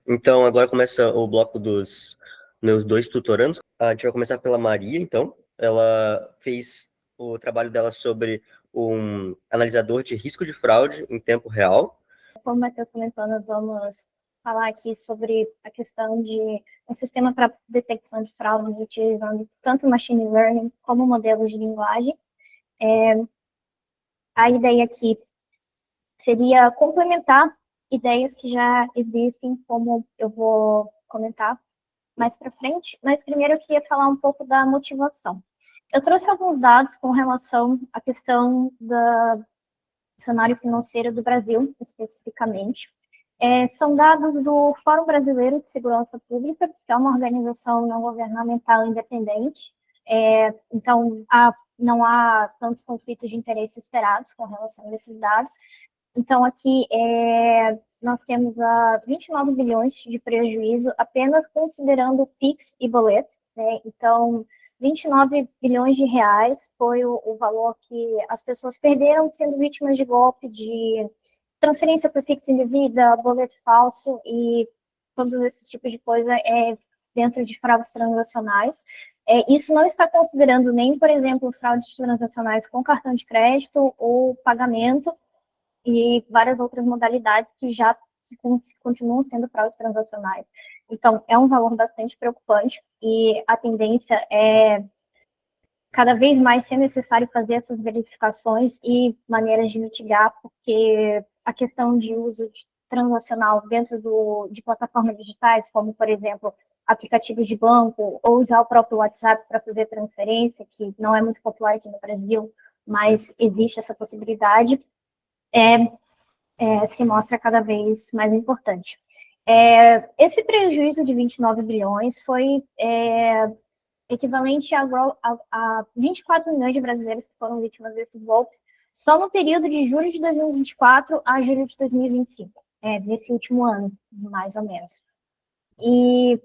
Então, agora começa o bloco dos meus dois tutorandos. A gente vai começar pela Maria, então. Ela fez o trabalho dela sobre um analisador de risco de fraude em tempo real. Como o Matheus comentou, nós vamos falar aqui sobre a questão de um sistema para detecção de fraudes utilizando tanto machine learning como modelos de linguagem. A ideia aqui seria complementar ideias que já existem, como eu vou comentar mais para frente, mas primeiro eu queria falar um pouco da motivação. Eu trouxe alguns dados com relação à questão do cenário financeiro do Brasil, especificamente. São dados do Fórum Brasileiro de Segurança Pública, que é uma organização não governamental independente. Então, não há tantos conflitos de interesse esperados com relação a esses dados. Então, aqui nós temos 29 bilhões de prejuízo apenas considerando PIX e boleto, né? Então, 29 bilhões de reais foi o valor que as pessoas perderam sendo vítimas de golpe de transferência por PIX indevida, boleto falso e todos esses tipos de coisa dentro de fraudes transacionais. Isso não está considerando nem, por exemplo, fraudes transacionais com cartão de crédito ou pagamento, e várias outras modalidades que já continuam sendo fraudes transacionais. Então, é um valor bastante preocupante e a tendência é cada vez mais ser necessário fazer essas verificações e maneiras de mitigar, porque a questão de uso transacional dentro de plataformas digitais, como, por exemplo, aplicativos de banco, ou usar o próprio WhatsApp para fazer transferência, que não é muito popular aqui no Brasil, mas existe essa possibilidade, se mostra cada vez mais importante. Esse prejuízo de 29 bilhões foi equivalente a 24 milhões de brasileiros que foram vítimas desses golpes, só no período de julho de 2024 a julho de 2025, nesse último ano, mais ou menos. E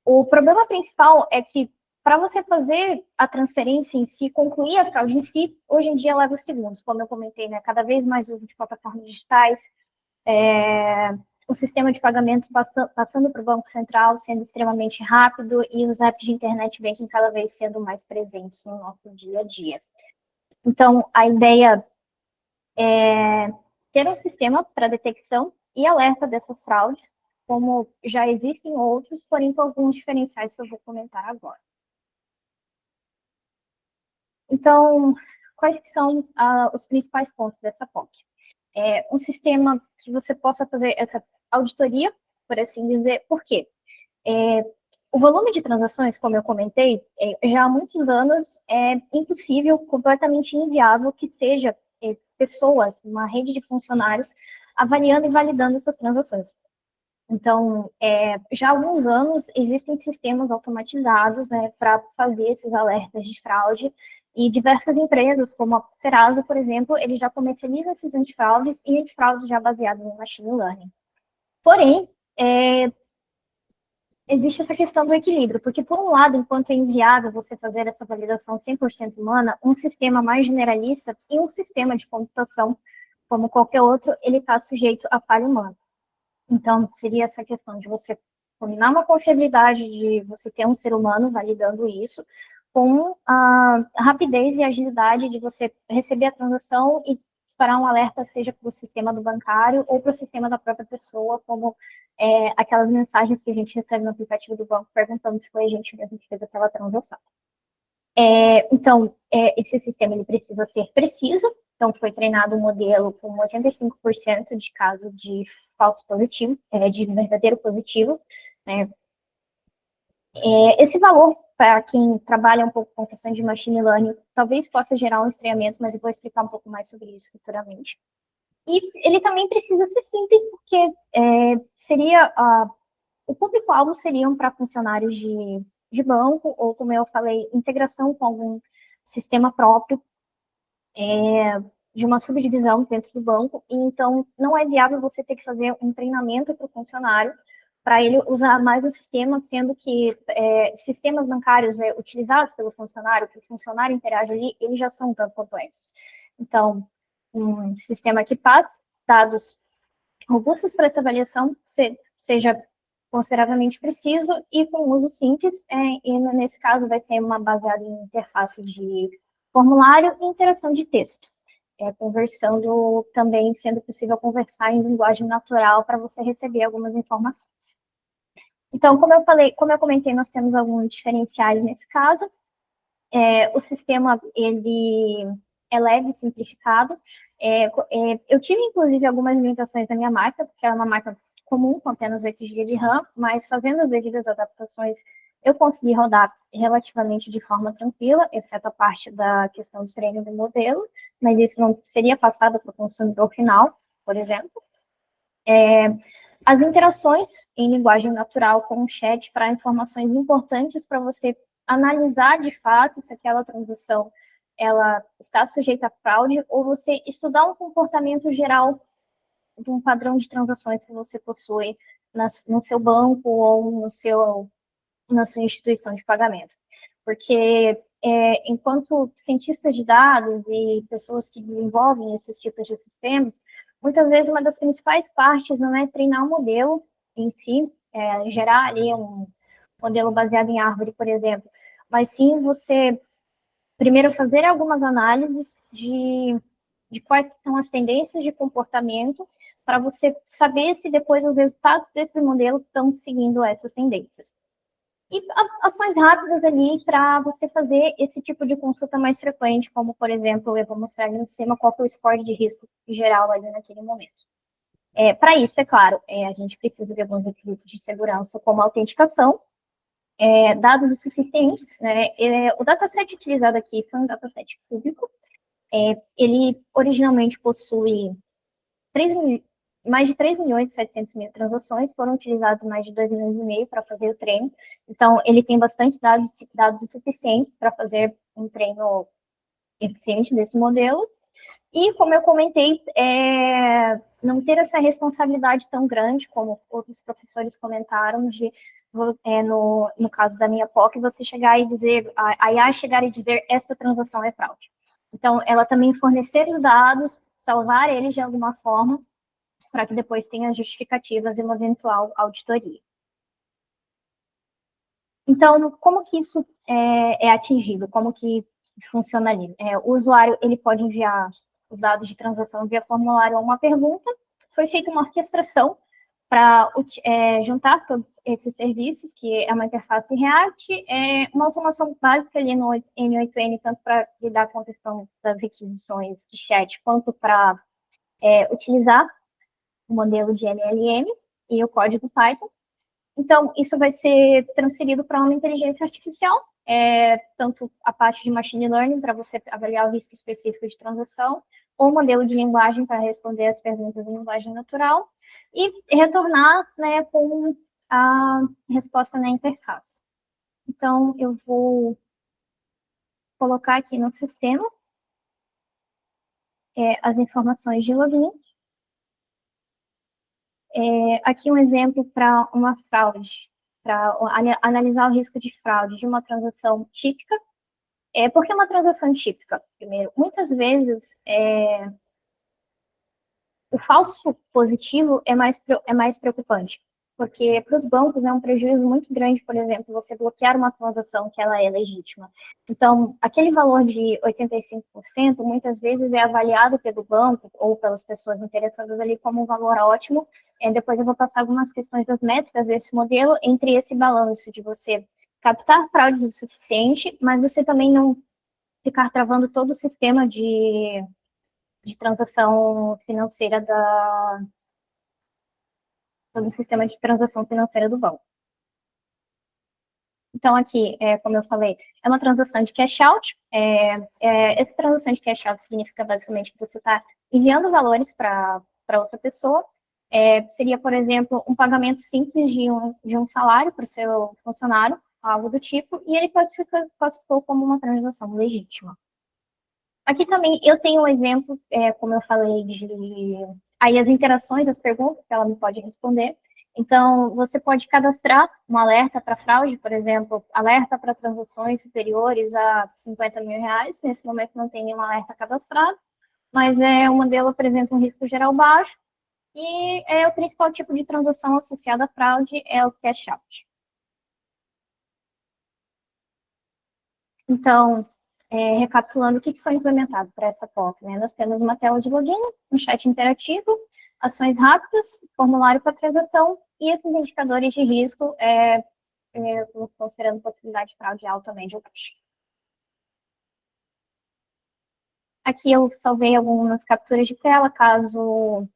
o problema principal é que, para você fazer a transferência em si, concluir a fraude em si, hoje em dia leva segundos, como eu comentei, né? Cada vez mais uso de plataformas digitais, o sistema de pagamentos passando para o Banco Central sendo extremamente rápido e os apps de internet banking cada vez sendo mais presentes no nosso dia a dia. Então, a ideia é ter um sistema para detecção e alerta dessas fraudes, como já existem outros, porém com alguns diferenciais que eu vou comentar agora. Então, quais são os principais pontos dessa POC? Um sistema que você possa fazer essa auditoria, por assim dizer. Por quê? O volume de transações, como eu comentei, já há muitos anos é impossível, completamente inviável que seja pessoas, uma rede de funcionários, avaliando e validando essas transações. Então, já há alguns anos, existem sistemas automatizados, né, para fazer esses alertas de fraude, e diversas empresas, como a Serasa, por exemplo, eles já comercializam esses antifraudes e antifraudes já baseados no machine learning. Porém, existe essa questão do equilíbrio, porque, por um lado, enquanto é inviável você fazer essa validação 100% humana, um sistema mais generalista e um sistema de computação, como qualquer outro, ele está sujeito à falha humana. Então, seria essa questão de você combinar uma confiabilidade de você ter um ser humano validando isso, com a rapidez e agilidade de você receber a transação e disparar um alerta, seja para o sistema do bancário ou para o sistema da própria pessoa, como aquelas mensagens que a gente recebe no aplicativo do banco perguntando se foi a gente mesmo que fez aquela transação. Então, esse sistema ele precisa ser preciso. Então, foi treinado um modelo com 85% de caso de falso positivo, de verdadeiro positivo, né? Esse valor, para quem trabalha um pouco com questão de machine learning, talvez possa gerar um estranhamento, mas eu vou explicar um pouco mais sobre isso futuramente. E ele também precisa ser simples, porque o público-alvo seriam para funcionários de banco, ou, como eu falei, integração com algum sistema próprio, de uma subdivisão dentro do banco, e então não é viável você ter que fazer um treinamento para o funcionário para ele usar mais o sistema, sendo que sistemas bancários utilizados pelo funcionário, que o funcionário interage ali, eles já são tanto complexos. Então, um sistema que passa dados robustas para essa avaliação seja consideravelmente preciso e com uso simples, e nesse caso vai ser uma baseada em interface de formulário e interação de texto, conversando também, sendo possível conversar em linguagem natural para você receber algumas informações. Então, como eu comentei, nós temos alguns diferenciais nesse caso. O sistema, ele é leve e simplificado. Eu tive, inclusive, algumas limitações na minha máquina, porque ela é uma máquina comum, com apenas 8 GB de RAM, mas fazendo as devidas adaptações, eu consegui rodar relativamente de forma tranquila, exceto a parte da questão do treino do modelo, mas isso não seria passado para o consumidor final, por exemplo. As interações em linguagem natural com o chat para informações importantes para você analisar de fato se aquela transação ela está sujeita a fraude, ou você estudar um comportamento geral de um padrão de transações que você possui no seu banco ou na sua instituição de pagamento. Porque enquanto cientistas de dados e pessoas que desenvolvem esses tipos de sistemas, muitas vezes uma das principais partes não é treinar o modelo em si, gerar ali um modelo baseado em árvore, por exemplo, mas sim você primeiro fazer algumas análises de quais são as tendências de comportamento para você saber se depois os resultados desse modelo estão seguindo essas tendências. E ações rápidas ali para você fazer esse tipo de consulta mais frequente, como, por exemplo, eu vou mostrar ali em cima qual é o score de risco geral ali naquele momento. Para isso, é claro, a gente precisa de alguns requisitos de segurança, como a autenticação, dados o suficientes, né? O dataset utilizado aqui foi um dataset público. Ele originalmente possui mais de 3 milhões e 700 mil transações, foram utilizados mais de 2 milhões e meio para fazer o treino. Então, ele tem bastante dados o suficiente para fazer um treino eficiente desse modelo. E, como eu comentei, não ter essa responsabilidade tão grande, como outros professores comentaram, de, no caso da minha POC, você chegar e dizer, a IA chegar e dizer, esta transação é fraude. Então, ela também fornecer os dados, salvar eles de alguma forma, para que depois tenha as justificativas e uma eventual auditoria. Então, como que isso é atingido? Como que funciona ali? O usuário ele pode enviar os dados de transação via formulário ou uma pergunta. Foi feita uma orquestração para juntar todos esses serviços, que é uma interface React, uma automação básica ali no N8N, tanto para lidar com a questão das requisições de chat, quanto para utilizar o modelo de LLM e o código Python. Então, isso vai ser transferido para uma inteligência artificial, tanto a parte de machine learning, para você avaliar o risco específico de transação, ou modelo de linguagem para responder as perguntas em linguagem natural, e retornar, né, com a resposta na interface. Então, eu vou colocar aqui no sistema as informações de login. Aqui um exemplo para uma fraude, para analisar o risco de fraude de uma transação típica. Por que uma transação típica? Primeiro, muitas vezes o falso positivo é mais preocupante, porque para os bancos é um prejuízo muito grande, por exemplo, você bloquear uma transação que ela é legítima. Então, aquele valor de 85% muitas vezes é avaliado pelo banco ou pelas pessoas interessadas ali como um valor ótimo. Depois eu vou passar algumas questões das métricas desse modelo, entre esse balanço de você captar fraudes o suficiente, mas você também não ficar travando todo o sistema de transação financeira todo o sistema de transação financeira do banco. Então, aqui, como eu falei, é uma transação de cash out. Essa transação de cash out significa basicamente que você está enviando valores para outra pessoa. Seria, por exemplo, um pagamento simples de um salário para o seu funcionário, algo do tipo, e ele classificou como uma transação legítima. Aqui também eu tenho um exemplo, como eu falei, aí as interações, as perguntas que ela me pode responder. Então, você pode cadastrar um alerta para fraude, por exemplo, alerta para transações superiores a 50 mil reais. Nesse momento não tem nenhum alerta cadastrado, mas o modelo apresenta um risco geral baixo. E o principal tipo de transação associada à fraude é o cash out. Então, recapitulando, o que foi implementado para essa POC, né? Nós temos uma tela de login, um chat interativo, ações rápidas, formulário para transação e esses indicadores de risco, considerando possibilidade de fraude alta, média ou baixa. Aqui eu salvei algumas capturas de tela, caso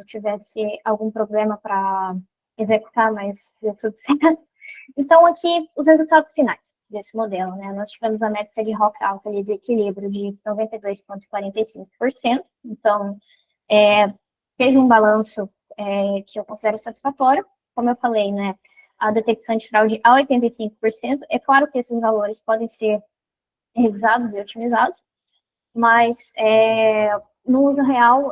tivesse algum problema para executar, mas deu tudo certo. Então, aqui, os resultados finais desse modelo, né? Nós tivemos a métrica de ROC alta ali do equilíbrio de 92,45%. Então, teve um balanço que eu considero satisfatório. Como eu falei, né? A detecção de fraude a 85%. É claro que esses valores podem ser revisados e otimizados, mas no uso real,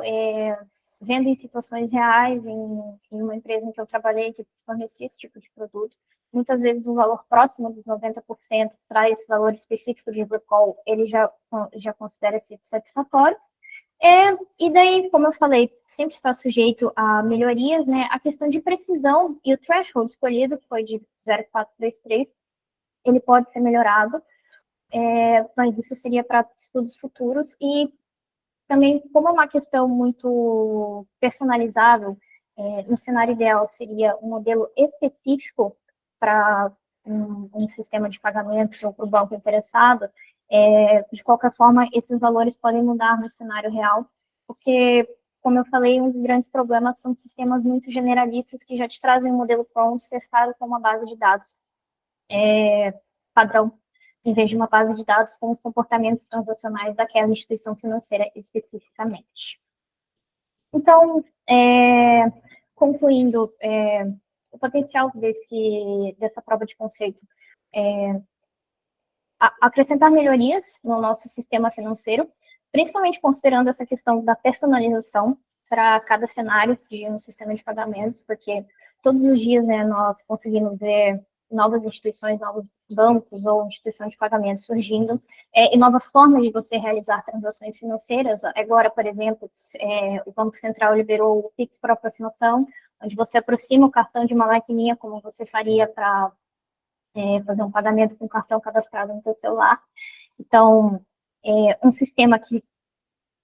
vendo em situações reais, em uma empresa em que eu trabalhei, que fornecia esse tipo de produto, muitas vezes um valor próximo dos 90% para esse valor específico de recall, ele já considera ser satisfatório. E daí, como eu falei, sempre está sujeito a melhorias, né? A questão de precisão e o threshold escolhido, que foi de 0,433, ele pode ser melhorado, mas isso seria para estudos futuros. E também, como é uma questão muito personalizável, no cenário ideal seria um modelo específico para um sistema de pagamentos ou para o banco interessado. De qualquer forma, esses valores podem mudar no cenário real, porque, como eu falei, um dos grandes problemas são sistemas muito generalistas que já te trazem um modelo pronto, testado com uma base de dados padrão, em vez de uma base de dados com os comportamentos transacionais daquela instituição financeira especificamente. Então, concluindo, o potencial dessa prova de conceito é acrescentar melhorias no nosso sistema financeiro, principalmente considerando essa questão da personalização para cada cenário de um sistema de pagamentos, porque todos os dias, né, nós conseguimos ver novas instituições, novos bancos ou instituição de pagamento surgindo, e novas formas de você realizar transações financeiras. Agora, por exemplo, o Banco Central liberou o Pix por aproximação, onde você aproxima o cartão de uma maquininha, como você faria para fazer um pagamento com cartão cadastrado no seu celular. Então, um sistema que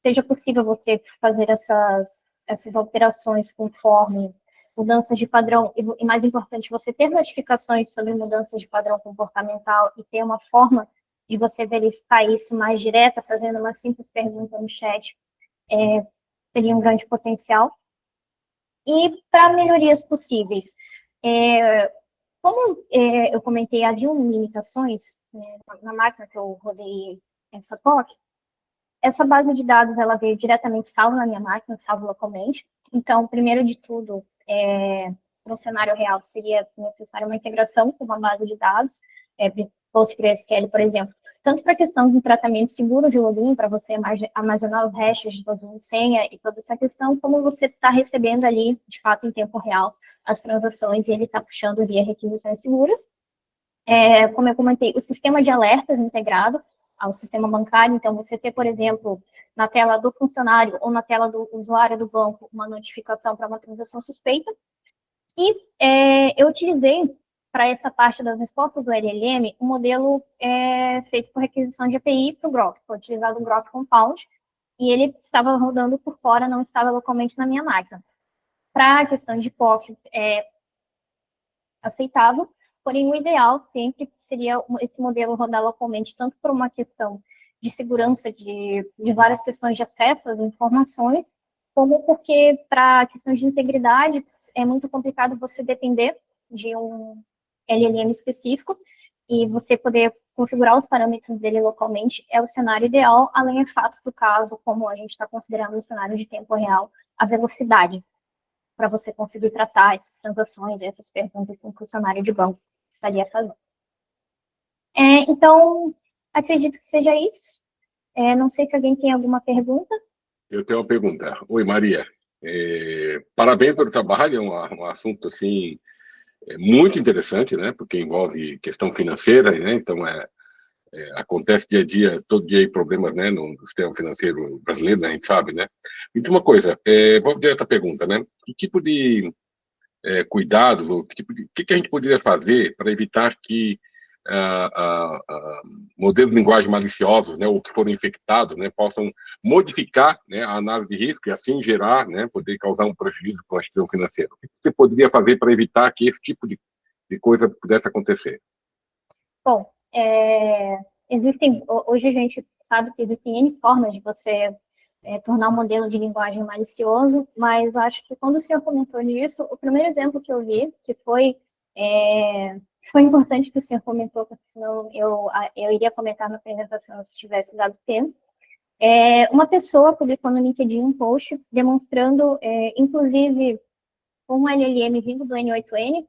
seja possível você fazer essas alterações conforme mudanças de padrão, e mais importante, você ter notificações sobre mudanças de padrão comportamental e ter uma forma de você verificar isso mais direta, fazendo uma simples pergunta no chat, seria um grande potencial. E para melhorias possíveis, como eu comentei, haviam limitações na máquina que eu rodei essa POC. Essa base de dados, ela veio diretamente salva na minha máquina, salva localmente. Então, primeiro de tudo, para um cenário real, seria necessária uma integração com uma base de dados, PostgreSQL, por exemplo, tanto para a questão de tratamento seguro de login, para você armazenar os hashes de login e senha e toda essa questão, como você está recebendo ali, de fato, em tempo real, as transações e ele está puxando via requisições seguras. Como eu comentei, o sistema de alertas integrado ao sistema bancário, então você ter, por exemplo, na tela do funcionário ou na tela do usuário do banco, uma notificação para uma transação suspeita. E eu utilizei, para essa parte das respostas do LLM, um modelo feito por requisição de API para o Grok. Foi utilizado o Grok Compound, e ele estava rodando por fora, não estava localmente na minha máquina. Para a questão de POC, aceitável, porém o ideal sempre seria esse modelo rodar localmente, tanto por uma questão de segurança de várias questões de acesso às informações, como porque para a questão de integridade é muito complicado você depender de um LLM específico e você poder configurar os parâmetros dele localmente é o cenário ideal, além do fato do caso, como a gente está considerando o cenário de tempo real, a velocidade para você conseguir tratar essas transações, essas perguntas que um funcionário de banco estaria fazendo. Então, acredito que seja isso. Não sei se alguém tem alguma pergunta. Eu tenho uma pergunta. Oi, Maria. Parabéns pelo trabalho, é um assunto assim muito interessante, né? Porque envolve questão financeira, né? Então acontece dia a dia, todo dia, problemas, né, no sistema financeiro brasileiro, né, a gente sabe, né? E uma coisa, vou direto à pergunta, né? Que tipo de cuidados, ou que a gente poderia fazer para evitar que modelos de linguagem maliciosos, né, ou que foram infectados, né, possam modificar, né, a análise de risco e assim gerar, né, poder causar um prejuízo com a instituição financeira? O que você poderia fazer para evitar que esse tipo de coisa pudesse acontecer? Bom, hoje a gente sabe que existem N formas de você tornar um modelo de linguagem malicioso, mas acho que quando o senhor comentou nisso, o primeiro exemplo que eu vi, que foi importante que o senhor comentou, porque senão eu iria comentar na apresentação se tivesse dado tempo, uma pessoa publicou no LinkedIn um post demonstrando, inclusive, um LLM vindo do N8N,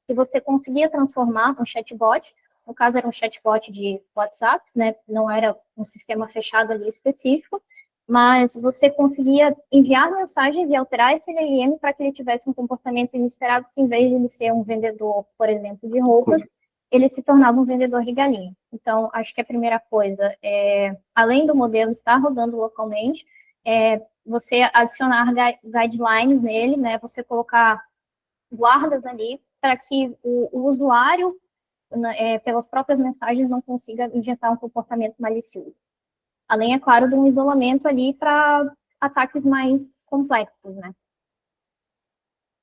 que você conseguia transformar um chatbot, no caso era um chatbot de WhatsApp, né, não era um sistema fechado ali específico, mas você conseguia enviar mensagens e alterar esse LLM para que ele tivesse um comportamento inesperado, que em vez de ele ser um vendedor, por exemplo, de roupas, ele se tornava um vendedor de galinha. Então, acho que a primeira coisa além do modelo estar rodando localmente, você adicionar guidelines nele, né, você colocar guardas ali para que o usuário, pelas próprias mensagens, não consiga injetar um comportamento malicioso. Além, é claro, de um isolamento ali para ataques mais complexos, né?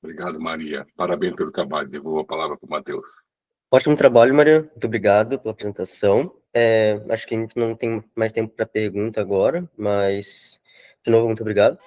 Obrigado, Maria. Parabéns pelo trabalho. Devolvo a palavra para o Matheus. Ótimo trabalho, Maria. Muito obrigado pela apresentação. Acho que a gente não tem mais tempo para pergunta agora, mas, de novo, muito obrigado.